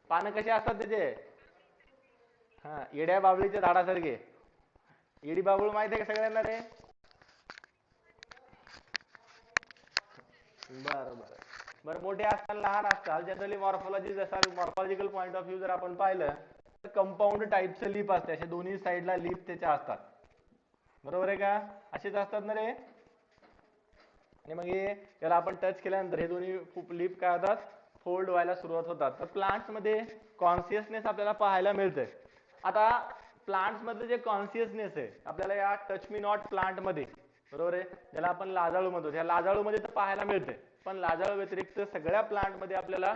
पानं कशी असतात त्याचे? हा, येड्या बाबळीच्या झाडासारखे. येडी बाबूळ माहिती आहे का सगळ्यांना रे? बरं बरं बरं. मोठे असतात लहान असतात, जनरली मॉर्फॉलॉजी, जसा मॉर्फॉलॉजिकल पॉईंट ऑफ व्ह्यू जर आपण पाहिलं तर कंपाऊंड टाईपचं लीफ असते, अशा दोन्ही साईडला लीफ त्याच्या असतात. बरोबर आहे का? असेच असतात ना रे. आणि मग हे याला आपण टच केल्यानंतर हे दोन्ही लीफ काय होतात? फोल्ड व्हायला सुरुवात होतात. तर प्लांट्स मध्ये कॉन्शियसनेस आपल्याला पाहायला मिळते. आता प्लांट्स मधले जे कॉन्शियसनेस आहे आपल्याला या टच मी नॉट प्लांट मध्ये, बरोबर आहे, ज्याला आपण लाजाळू म्हणतो, त्या लाजाळू मध्ये तर पाहायला मिळते. पण लाजाळू व्यतिरिक्त सगळ्या प्लांट मध्ये आपल्याला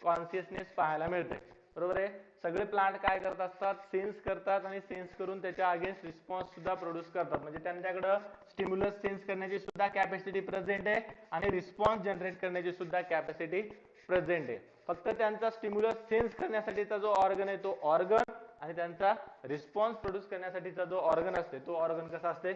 कॉन्शियसनेस पाहायला मिळते. बरोबर आहे. सगळे प्लांट काय करत असतात? सेन्स करतात आणि सेन्स करून त्याच्या अगेन्स्ट रिस्पॉन्स सुद्धा प्रोड्यूस करतात. म्हणजे त्यांच्याकडे स्टिम्युलस सेन्स करण्याची सुद्धा कॅपॅसिटी प्रेझेंट आहे आणि रिस्पॉन्स जनरेट करण्याची सुद्धा कॅपॅसिटी प्रेझेंट आहे. फक्त त्यांचा स्टिम्युलस सेन्स करण्यासाठीचा जो ऑर्गन आहे तो ऑर्गन, आणि त्यांचा रिस्पॉन्स प्रोड्यूस करण्यासाठीचा जो ऑर्गन असते तो ऑर्गन कसा असते?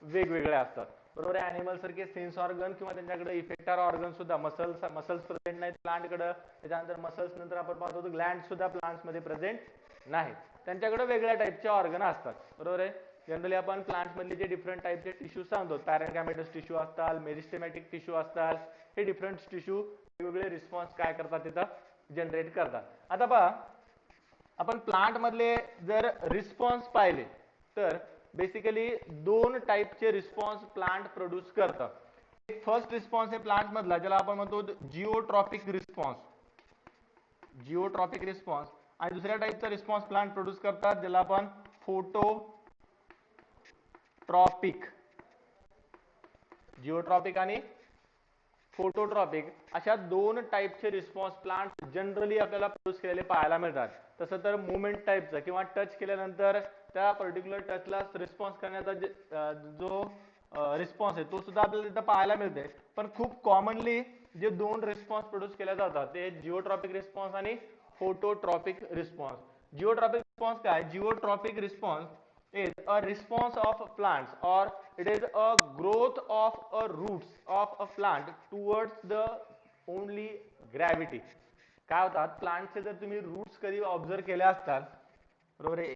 वेगवेगळे असतात. बरोबर आहे. अॅनिमल सारखे सेन्स ऑर्गन किंवा त्यांच्याकडे इफेक्टर ऑर्गन सुद्धा, मसल्स प्रेझेंट नाहीत प्लांटकडे. त्याच्यानंतर मसल्स नंतर आपण पाहतो ग्लँड सुद्धा प्लांट्स मध्ये प्रेझेंट नाहीत. त्यांच्याकडे वेगळ्या टाईपचे ऑर्गन असतात. बरोबर आहे. जनरली आपण प्लांट मधले जे डिफरंट टाईपचे टिश्यू सांगतो, पॅरेनकायमेटस टिश्यू असतात, मेरिस्टेमॅटिक टिश्यू असतात, हे डिफरंट टिश्यू वेगवेगळे रिस्पॉन्स काय करतात तिथं जनरेट करतात. आता पहा, आपण प्लांट मधले जर रिस्पॉन्स पाहिले तर बेसिकली दोन टाईपचे रिस्पॉन्स प्लांट प्रोड्यूस करतात. एक फर्स्ट रिस्पॉन्स आहे प्लांट मधला, ज्याला आपण म्हणतो जिओट्रॉपिक रिस्पॉन्स, जिओट्रॉपिक रिस्पॉन्स. आणि दुसऱ्या टाईपचा रिस्पॉन्स प्लांट प्रोड्यूस करतात ज्याला आपण फोटोट्रॉपिक, जिओट्रॉपिक आणि फोटोट्रॉपिक अशा दोन टाईपचे रिस्पॉन्स प्लांट जनरली आपल्याला प्रोड्यूस केलेले पाहायला मिळतात. तसं तर मुवमेंट टाईपचं किंवा टच केल्यानंतर त्या पर्टिक्युलर टचला रिस्पॉन्स करण्याचा जो रिस्पॉन्स आहे तो सुद्धा आपल्याला तिथं पाहायला मिळते. पण खूप कॉमनली जे दोन रिस्पॉन्स प्रोड्यूस केले जातात ते जिओट्रॉपिक रिस्पॉन्स आणि फोटोट्रॉपिक रिस्पॉन्स. जिओट्रॉपिक रिस्पॉन्स काय? जिओट्रॉपिक response is a response of plants, or it is a growth of a roots of a plant towards the only gravity. काय होतात प्लांटचे जर तुम्ही रूट्स कधी ऑब्झर्व केले असतात, बरोबर आहे,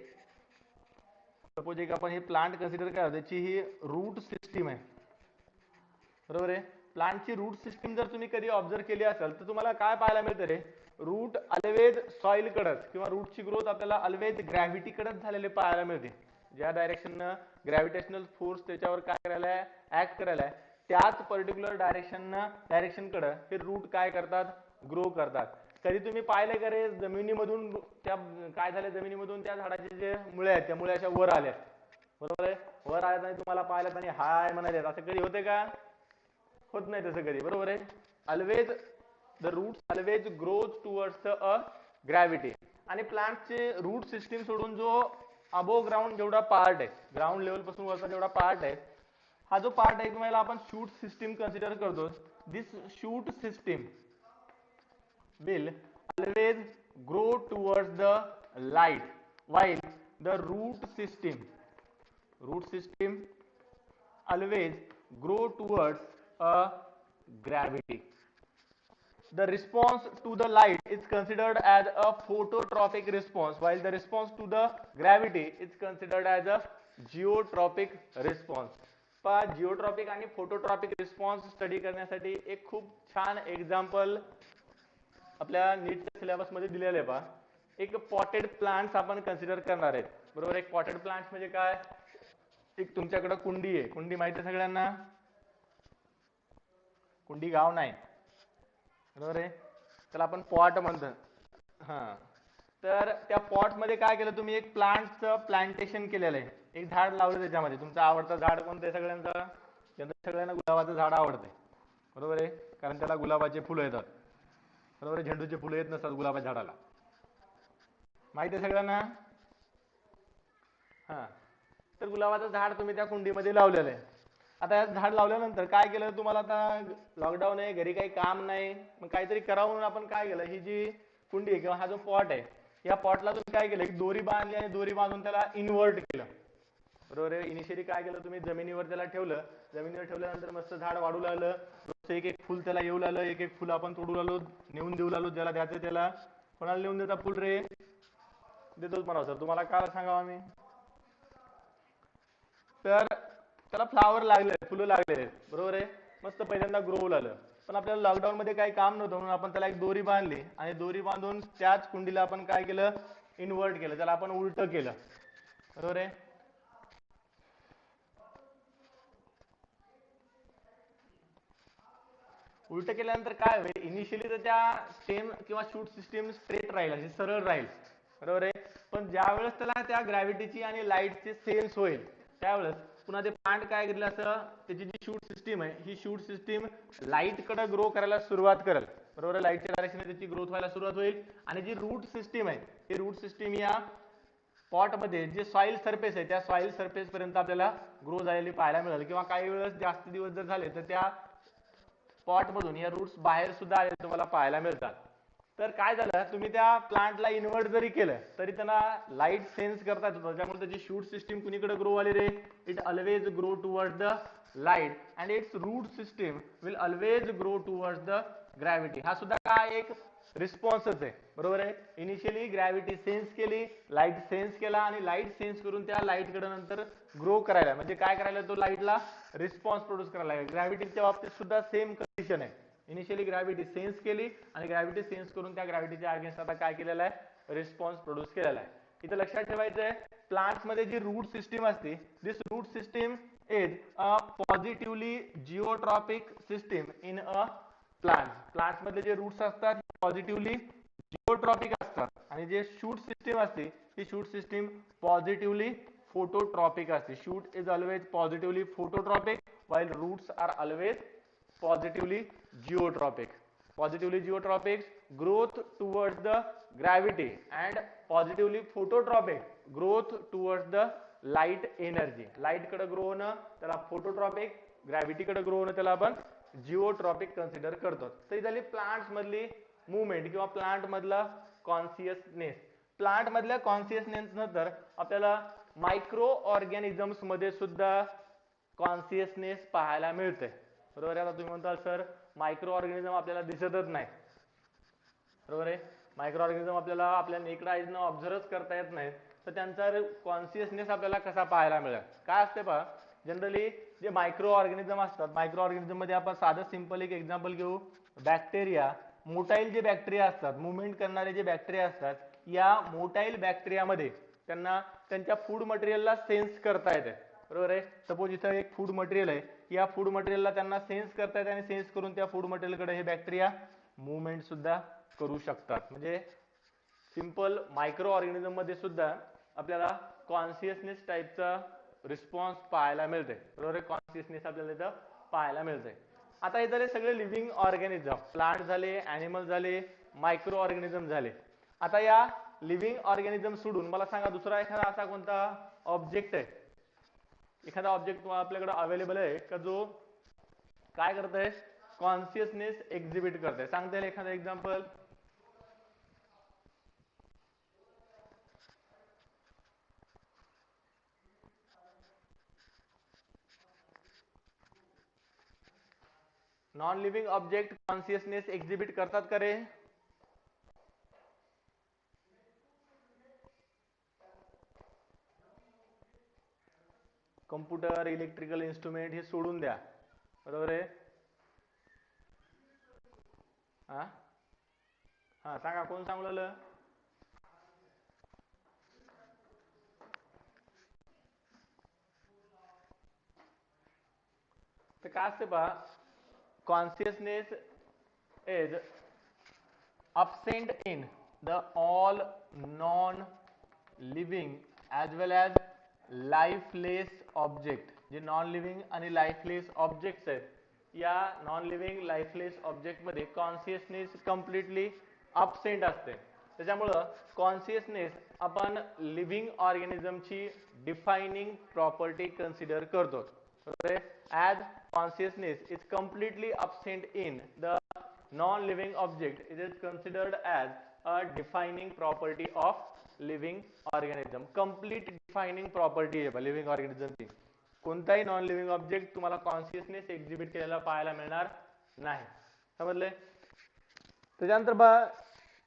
सपोज एक आपण हे प्लांट कन्सिडर करा, त्याची ही रूट सिस्टीम आहे. बरोबर आहे. प्लांटची रूट सिस्टीम जर तुम्ही कधी ऑब्झर्व केली असेल तर तुम्हाला काय पाहायला मिळतं रे? रूट ऑलवेज सॉइल कडच किंवा रूटची ग्रोथ आपल्याला ऑलवेज ग्रॅव्हिटी कडच झालेले पाहायला मिळते. ज्या डायरेक्शननं ग्रॅव्हिटेशनल फोर्स त्याच्यावर काय करायला आहे? ऍक्ट करायला आहे, त्याच पर्टिक्युलर डायरेक्शनकडे हे रूट काय करतात? ग्रो करतात. कधी तुम्ही पाहिले का रे जमिनीमधून त्या काय झालं, जमिनीमधून त्या झाडाचे जे मुळे आहेत त्या मुळे अशा वर आल्या, बरोबर आहे, वर आल्यात आणि तुम्हाला पाहिलं आणि हाय म्हणाले, असं कधी होते का? होत नाही तसं कधी. बरोबर आहे. Always the roots always growth towards a gravity. आणि प्लांटचे रूट सिस्टीम सोडून जो अबोव ग्राउंड जेवढा पार्ट आहे, ग्राउंड लेवल पासून वरचा जेवढा पार्ट आहे, हा जो पार्ट आहे तुम्हाला आपण शूट सिस्टीम कन्सिडर करतो. This shoot system will always grow towards the light, while the root system always grow towards a gravity. The response to the light is considered as a phototropic response, while the response to the gravity is considered as a geotropic response. पहा जिओट्रॉपिक आणि phototropic response study करण्यासाठी एक खूप छान example आपल्या नीटच्या syllabus मध्ये दिलेलं आहे. पहा एक पॉटेड प्लांट्स आपण कन्सिडर करणार आहेत, बरोबर. एक पॉटेड प्लांट्स म्हणजे काय, एक तुमच्याकडे कुंडी आहे, कुंडी माहिती आहे सगळ्यांना, कुंडी गाव नाही, बरोबर आहे, त्याला आपण पॉट म्हणतो. हा, तर त्या पॉट मध्ये काय केलं तुम्ही, एक प्लांटचं प्लांटेशन केलेलं आहे, एक झाड लावलं त्याच्यामध्ये. तुमचं आवडतं झाड कोणतं आहे सगळ्यांचं, सगळ्यांना गुलाबाचं झाड आवडतंय, बरोबर आहे, कारण त्याला गुलाबाचे फुलं येतात, बरोबर आहे. झेंडूचे फुलं येत नसतात गुलाबाच्या झाडाला, माहिती आहे सगळ्यांना. हा, तर गुलाबाचं झाड तुम्ही त्या कुंडीमध्ये लावलेलं आहे. आता या झाड लावल्यानंतर काय केलं तुम्हाला, आता लॉकडाऊन आहे, घरी काही काम नाही, मग काहीतरी करावं म्हणून आपण काय केलं, ही जी कुंडी आहे किंवा हा जो पॉट आहे, या पॉटला तुम्ही काय केलं, एक दोरी बांधली आणि दोरी बांधून त्याला इन्व्हर्ट केलं, बरोबर आहे. इनिशियली काय केलं तुम्ही, जमिनीवर त्याला ठेवलं, जमिनीवर ठेवल्यानंतर मस्त झाड वाढू लागलं, एक एक फुल त्याला येऊ लागलं, एक एक फुल आपण तोडू लागलो, नेऊन देऊ लागलो, ज्याला द्यायचं त्याला. कोणाला नेऊन देता फुल रे, देतोच म्हणा सर, तुम्हाला काय सांगावं आम्ही. तर त्याला फ्लावर लागले, फुलं लागले, बरोबर आहे, मस्त पहिल्यांदा ग्रो होऊ लागलं. पण आपल्याला लॉकडाऊन मध्ये काही काम नव्हतं म्हणून आपण त्याला एक दोरी बांधली आणि दोरी बांधून त्याच कुंडीला आपण काय केलं, इन्व्हर्ट केलं, त्याला आपण उलट केलं, बरोबर आहे. उलट केल्यानंतर काय होईल, इनिशियली तर त्या स्टेम किंवा शूट सिस्टीम स्ट्रेट राहील, अशी सरळ राहील, बरोबर आहे. पण ज्या वेळेस त्याला त्या ग्रॅव्हिटीची आणि लाईटची सेन्स होईल, त्यावेळेस पुन्हा ते प्लांट काय करेल, असं त्याची जी शूट सिस्टीम आहे, ही शूट सिस्टीम लाईट कडे ग्रो करायला सुरुवात करेल, बरोबर आहे. लाईटच्या डायरेक्शन त्याची ग्रोथ व्हायला सुरुवात होईल. आणि जी रूट सिस्टीम आहे, ही रूट सिस्टीम या पॉट मध्ये जे सॉइल सरफेस आहे, त्या सॉइल सरफेस पर्यंत आपल्याला ग्रो झालेली पाहायला मिळेल, किंवा काही वेळेस जास्त दिवस जर झाले तर त्या पॉट मधून या रूट्स बाहेर सुद्धा आले तुम्हाला पाहायला मिळतात. तर काय झालं, तुम्ही त्या प्लांटला इन्व्हर्ट जरी केलं तरी त्यांना लाईट सेन्स करता येतं, त्यामुळे त्याची शूट सिस्टीम कुणीकडे ग्रो आली रे, it always grow towards the light and its root system will always grow towards the gravity. हा सुद्धा काय एक रिस्पॉन्सच आहे, बरोबर आहे. इनिशियली ग्रॅव्हिटी सेन्स केली, लाईट सेन्स केला, आणि लाईट सेन्स करून त्या लाईट कडे नंतर ग्रो करायला, म्हणजे काय करायला, तो लाईटला रिस्पॉन्स प्रोड्यूस करायला. ग्रॅव्हिटीच्या बाबतीत सुद्धा सेम कंडिशन आहे. इनिशियली ग्रॅव्हिटी सेन्स केली आणि ग्रॅव्हिटी सेन्स करून त्या ग्रॅव्हिटीच्या अगेन्स्ट आता काय केलेला आहे, रिस्पॉन्स प्रोड्यूस केलेला आहे. इथे लक्षात ठेवायचं आहे, प्लांट्स मध्ये जी रूट सिस्टीम असते, this root system is a positively geotropic system in a plant. Plants मधले जे रूट्स असतात पॉझिटिव्हली जिओट्रॉपिक असतात, आणि जे शूट सिस्टीम असते ही शूट सिस्टीम पॉझिटिव्हली phototropic असते. Shoot is always positively phototropic while roots are always positively geotropic. Positively geotropic growth towards the gravity and positively phototropic growth towards the light energy. Light कडे grow होणं त्याला phototropic, gravity कडे grow होणं त्याला आपण जिओट्रॉपिक consider करतो. तर ही झाली प्लांट्स मधली मुवमेंट किंवा प्लांट मधला कॉन्शियसनेस. प्लांट मधल्या कॉन्शियसनेस नंतर आपल्याला मायक्रो ऑर्गॅनिझम्स मध्ये सुद्धा कॉन्शियसनेस पाहायला मिळते, बरोबर आहे. आता तुम्ही म्हणताल सर मायक्रो ऑर्गॅनिझम आपल्याला दिसतच नाही, बरोबर आहे. मायक्रो ऑर्गॅनिझम आपल्याला आपल्या नेकड आईजनं ऑब्झर्वच करता येत नाही, तर त्यांचा कॉन्शियसनेस आपल्याला कसा पाहायला मिळेल. काय असते पहा, जनरली जे मायक्रो ऑर्गॅनिझम असतात, मायक्रो ऑर्गॅनिझम मध्ये आपण साधं सिंपल एक एक्झाम्पल घेऊ. बॅक्टेरिया, मोटाईल जे बॅक्टेरिया असतात, मुवमेंट करणारे जे बॅक्टेरिया असतात, या मोटाईल बॅक्टेरियामध्ये त्यांना त्यांच्या फूड मटेरियलला सेन्स करता येते, बरोबर आहे. सपोज इथं एक फूड मटेरियल आहे, या फूड मटेरियलला त्यांना सेन्स करता येते आणि सेन्स करून त्या फूड मटेरियलकडे हे बॅक्टेरिया मुवमेंट सुद्धा करू शकतात. म्हणजे सिंपल मायक्रो ऑर्गॅनिझम मध्ये सुद्धा आपल्याला कॉन्शियसनेस टाईपचा रिस्पॉन्स पाहायला मिळते, बरोबर आहे. कॉन्शियसनेस आपल्याला इथं पाहायला मिळते. आता हे झाले सगळे लिव्हिंग ऑर्गॅनिझम, प्लांट झाले, ॲनिमल झाले, मायक्रो ऑर्गॅनिझम झाले. आता या लिव्हिंग ऑर्गॅनिझम सोडून मला सांगा दुसरा एखादा असा कोणता ऑब्जेक्ट आहे, एखादा ऑब्जेक्ट आपल्याकडे अवेलेबल आहे का जो काय करत आहे, कॉन्शियसनेस एक्झिबिट करत आहे. सांगता येईल एखादं example? Non living object consciousness exhibit करतात का रे? कम्प्युटर, इलेक्ट्रिकल इन्स्ट्रुमेंट हे सोडून द्या, बरोबर आहे? हा सांगा, कोण सांगू लागलं? तर काय असते पहा, consciousness is absent in the all non-living as well as lifeless object. जे नॉन लिव्हिंग आणि लाईफलेस ऑब्जेक्ट्स आहेत, या नॉन लिव्हिंग लाईफलेस ऑब्जेक्ट मध्ये कॉन्शियसनेस कम्प्लिटली absent असते. त्याच्यामुळं कॉन्शियसनेस आपण लिव्हिंग ऑर्गॅनिझमची डिफाइनिंग प्रॉपर्टी कन्सिडर करतो. As consciousness is completely absent in the non-living object, it is considered as a defining property of living organism. Complete defining property आहे living organism ची. कोणताही non living object तुम्हाला consciousness exhibit केलेला पाहायला मिळणार नाही. समजले? त्याच्यानंतर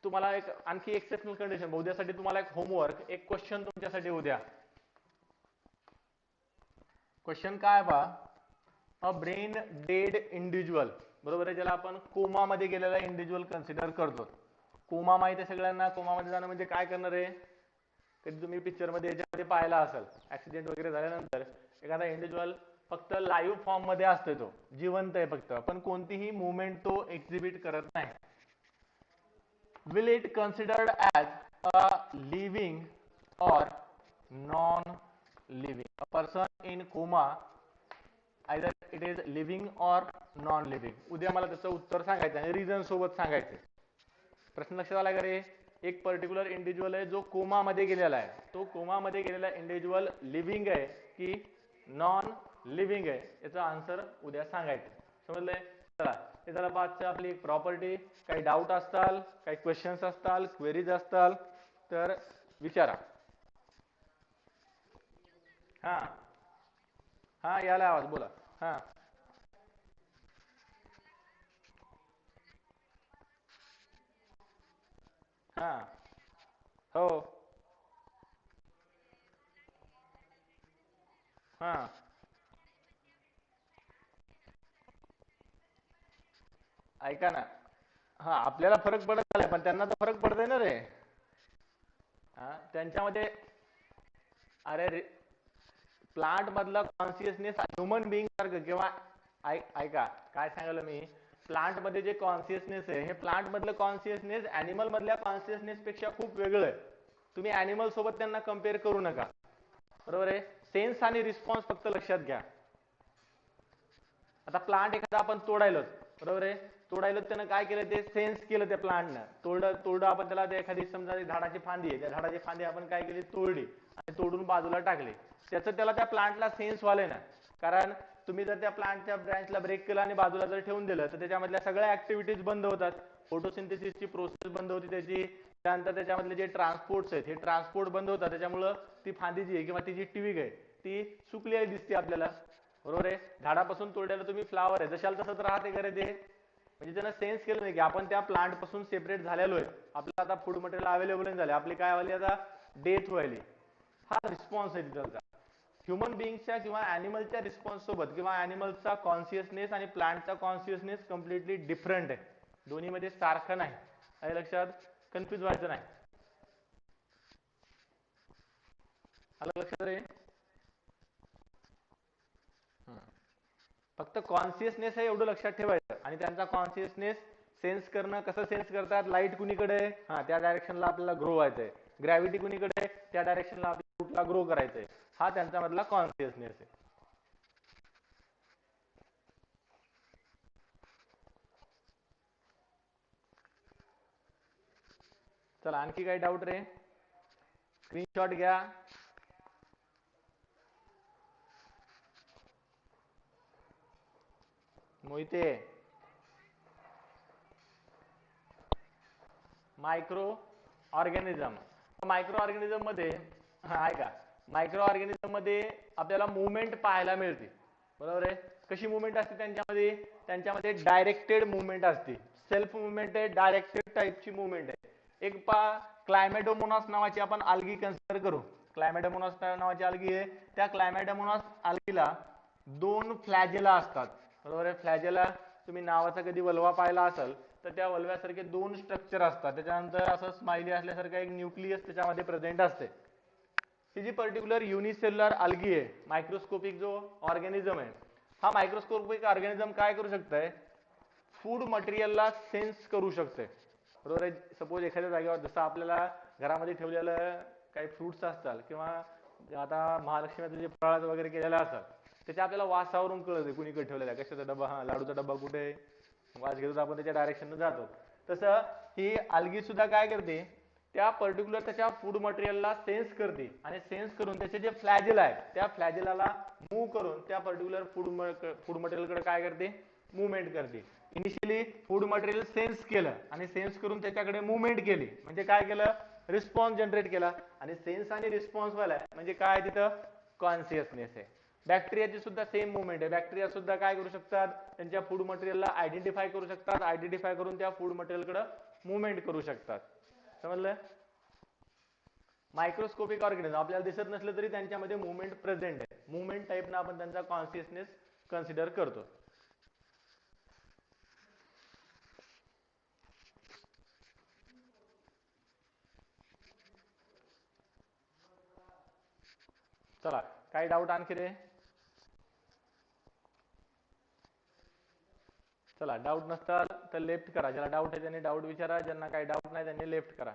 तुम्हाला एक आणखी एक्सेप्शनल कंडिशन, उद्यासाठी तुम्हाला एक होमवर्क, एक क्वेश्चन तुमच्यासाठी उद्या. क्वेश्चन काय पहा, अ ब्रेन डेड इंडिव्हिज्युअल, बरोबर आहे, ज्याला आपण कोमा मध्ये गेलेला इंडिव्हिज्युअल कन्सिडर करतो. कोमा माहिती आहे सगळ्यांना, कोमा मध्ये जाणं म्हणजे काय करणार आहे? कधी तुम्ही पिक्चर मध्ये याच्यामध्ये पाहिला असेल, ऍक्सिडेंट वगैरे झाल्यानंतर एखादा इंडिव्हिज्युअल फक्त लाईव्ह फॉर्म मध्ये असतो, तो जिवंत आहे फक्त, पण कोणतीही मुवमेंट तो एक्झिबिट करत नाही. Will it considered as a living or non living? A person in coma either it is living or non living. उद्या मला त्याचं उत्तर सांगायचं आणि रिझन सोबत सांगायचं. प्रश्न लक्षात आला का रे? एक पर्टिक्युलर इंडिव्हिज्युअल आहे जो कोमा मध्ये गेलेला आहे, तो कोमा मध्ये गेलेला इंडिव्हिज्युअल लिव्हिंग आहे की नॉन लिव्हिंग आहे, याचा आन्सर उद्या सांगायचं. समजलंय? चला, हे झालं पाचशे आपली एक प्रॉपर्टी. काही डाऊट असताल, काही क्वेश्चन्स असताल, क्वेरीज असताल तर विचारा. हा याला आवाज, बोला. हा हा हो हा ऐका ना, हा आपल्याला फरक पडत आलाय, पण त्यांना तर फरक पडतोय ना रे. त्यांच्यामध्ये अरे प्लांट मधला कॉन्शियसनेस ह्युमन बिईंग सारखं किंवा ऐका काय सांगायला मी, प्लांट मध्ये जे कॉन्शियसनेस आहे, हे प्लांट मधलं कॉन्शियसनेस अॅनिमल मधल्या कॉन्शियसनेस पेक्षा खूप वेगळं आहे. तुम्ही अॅनिमल सोबत त्यांना कम्पेअर करू नका, बरोबर आहे? सेन्स आणि रिस्पॉन्स फक्त लक्षात घ्या. आता प्लांट एखादा आपण तोडायलो, बरोबर आहे, तोडायलो त्यानं काय केलं, ते सेन्स केलं त्या प्लांटनं. तोडलं आपण त्याला, एखादी समजा झाडाची फांदी आहे, त्या झाडाची फांदी आपण काय केली, तोडली आणि तोडून बाजूला टाकली. त्याचं त्याला त्या प्लांटला सेन्स व्हायला ना, कारण तुम्ही जर त्या प्लांटच्या ब्रँचला ब्रेक केला आणि बाजूला जर ठेवून दिलं तर त्याच्यामधल्या सगळ्या ऍक्टिव्हिटीज बंद होतात. फोटोसिंथेसिसची प्रोसेस बंद होती त्याची, त्यानंतर त्याच्यामधले जे ट्रान्सपोर्ट्स आहेत हे ट्रान्सपोर्ट बंद होतात. त्याच्यामुळं ती फांदी जी आहे किंवा ती जी ट्विग आहे ती सुकलेली दिसते आपल्याला, बरोबर आहे? झाडापासून तोडलेलं तुम्ही फ्लावर आहे जशाला तसंच राहते का रे ते? म्हणजे त्यानं सेन्स केलं नाही की आपण त्या प्लांट पासून सेपरेट झालेलो आहे, आपल्याला आता फूड मटेरियल अवेलेबल नाही झाले, आपली काय व्हायली आता, डेथ व्हायली. हा रिस्पॉन्स आहे तिथलचा. ह्युमन बिईंगच्या किंवा अॅनिमलच्या रिस्पॉन्स सोबत किंवा अॅनिमलचा कॉन्शियसनेस आणि प्लांटचा कॉन्शियसनेस कम्प्लिटली डिफरंट आहे, दोन्हीमध्ये सारखं नाही. हे लक्षात, कन्फ्युज व्हायचं नाही. आलं लक्षात रे? फक्त कॉन्शियसनेस आहे एवढं लक्षात ठेवायचं. आणि त्यांचा कॉन्शियसनेस सेन्स करणं, कसं सेन्स करतात, लाईट कुणीकडे आहे, हा त्या डायरेक्शनला आपल्याला ग्रो व्हायचंय, ग्रॅव्हिटी कुणीकडे आहे, त्या डायरेक्शनला आपल्याला कुठला ग्रो करायचंय, हा त्यांचा मधला कॉन्शियसनेस आहे. चला आणखी काही डाऊट रे? स्क्रीनशॉट घ्या. Mohite, micro organism. Micro organism मध्ये ऐका, मायक्रो ऑर्गॅनिझम मध्ये आपल्याला मुवमेंट पाहायला मिळते. बरोबर आहे. कशी मुवमेंट असते त्यांच्यामध्ये? त्यांच्यामध्ये डायरेक्टेड मुवमेंट असते. सेल्फ मुवमेंट आहे, डायरेक्टेड टाईपची मुवमेंट आहे. एक क्लायमॅटोमोनास नावाची आपण अल्गी कन्सिडर करू. क्लायमॅटोमोनास नावाची अल्गी आहे. त्या क्लायमॅटोमोनास अल्गीला 2 फ्लॅजेला असतात. बरोबर आहे. फ्लॅजेला तुम्ही नावाचा कधी वल्वा पाहिला असेल तर त्या वल्व्यासारखे 2 स्ट्रक्चर असतात. त्याच्यानंतर असं स्माइली असल्यासारखं एक न्यूक्लियस त्याच्यामध्ये प्रेझेंट असते. ही जी पर्टिक्युलर युनिसेल्युलर अल्गी आहे, मायक्रोस्कोपिक जो ऑर्गॅनिझम आहे, हा मायक्रोस्कोपिक ऑर्गॅनिझम काय करू शकतंय? फूड मटेरियलला सेन्स करू शकते. बरोबर आहे. सपोज एखाद्या जागेवर जसं आपल्याला घरामध्ये ठेवलेलं काही फ्रुट्स असतात किंवा आता महालक्ष्मीचं जे फराळ वगैरे केलेलं असतात त्याच्या आपल्याला वासावरून कळते कुणीकडे ठेवलेला आहे, कशाचा डबा, हा लाडूचा डबा कुठे आहे, वास घेतो आपण त्याच्या डायरेक्शनने जातो. तसं ही अल्गी सुद्धा काय करते? त्या पर्टिक्युलर त्याच्या फूड मटेरियलला सेन्स करते आणि सेन्स करून त्याचे जे फ्लॅजेल आहे त्या फ्लॅजेलाला मूव्ह करून त्या पर्टिक्युलर फूड मटेरियलकडे काय करते? मुवमेंट करते. इनिशियली फूड मटेरियल सेन्स केलं आणि सेन्स करून त्याच्याकडे मुवमेंट केली म्हणजे काय केलं? रिस्पॉन्स जनरेट केला. आणि सेन्स आणि रिस्पॉन्स वाला म्हणजे काय? तिथं कॉन्शियसनेस आहे. बॅक्टेरियाची सुद्धा सेम मुवमेंट आहे. बॅक्टेरिया सुद्धा काय करू शकतात? त्यांच्या फूड मटेरियलला आयडेंटिफाय करू शकतात. आयडेंटिफाय करून त्या फूड मटेरियलकडे मुवमेंट करू शकतात. समजलं? मायक्रोस्कोपिक ऑर्गॅनिझम आपल्याला दिसत नसलं तरी त्यांच्यामध्ये मुवमेंट प्रेझेंट आहे. मुवमेंट टाईपनं आपण त्यांचा कॉन्शियसनेस कन्सिडर करतो. चला, काही डाऊट आणखी रे? चला, डाऊट नसताल तर लेफ्ट करा. ज्याला डाऊट आहे त्यांनी डाऊट विचारा, ज्यांना काही डाऊट नाही त्यांनी लेफ्ट करा.